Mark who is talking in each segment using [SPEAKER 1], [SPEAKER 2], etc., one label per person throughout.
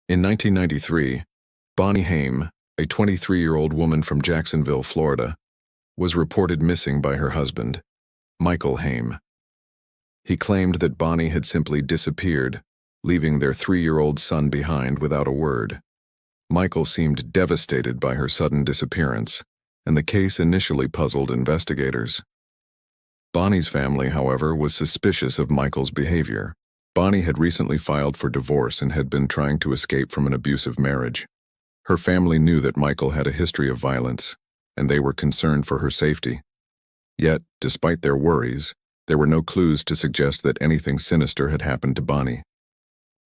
[SPEAKER 1] In 1993, Bonnie Haim, a 23-year-old woman from Jacksonville, Florida, was reported missing by her husband, Michael Haim. He claimed that Bonnie had simply disappeared, leaving their 3-year-old son behind without a word. Michael seemed devastated by her sudden disappearance, and the case initially puzzled investigators. Bonnie's family, however, was suspicious of Michael's behavior. Bonnie had recently filed for divorce and had been trying to escape from an abusive marriage. Her family knew that Michael had a history of violence, and they were concerned for her safety. Yet, despite their worries, there were no clues to suggest that anything sinister had happened to Bonnie.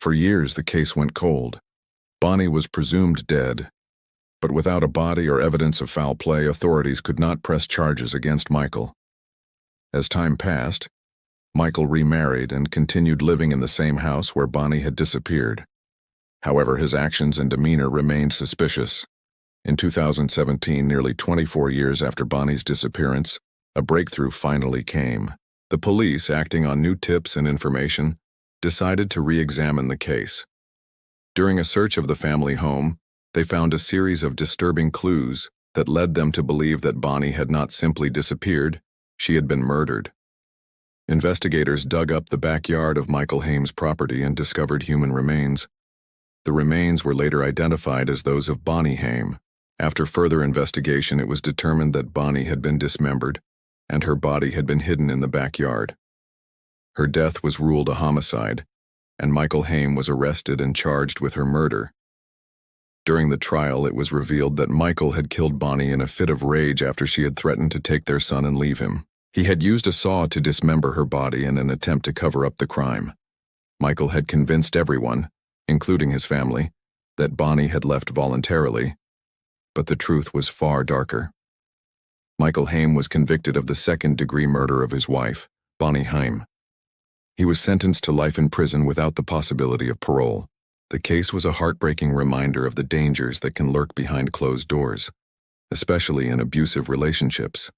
[SPEAKER 1] For years, the case went cold. Bonnie was presumed dead, but without a body or evidence of foul play, authorities could not press charges against Michael. As time passed, Michael remarried and continued living in the same house where Bonnie had disappeared. However, his actions and demeanor remained suspicious. In 2017, nearly 24 years after Bonnie's disappearance, a breakthrough finally came. The police, acting on new tips and information, decided to re-examine the case. During a search of the family home, they found a series of disturbing clues that led them to believe that Bonnie had not simply disappeared, she had been murdered. Investigators dug up the backyard of Michael Haim's property and discovered human remains. The remains were later identified as those of Bonnie Haim. After further investigation, it was determined that Bonnie had been dismembered, and her body had been hidden in the backyard. Her death was ruled a homicide, and Michael Haim was arrested and charged with her murder. During the trial, it was revealed that Michael had killed Bonnie in a fit of rage after she had threatened to take their son and leave him. He had used a saw to dismember her body in an attempt to cover up the crime. Michael had convinced everyone, including his family, that Bonnie had left voluntarily, but the truth was far darker. Michael Haim was convicted of the second-degree murder of his wife, Bonnie Haim. He was sentenced to life in prison without the possibility of parole. The case was a heartbreaking reminder of the dangers that can lurk behind closed doors, especially in abusive relationships.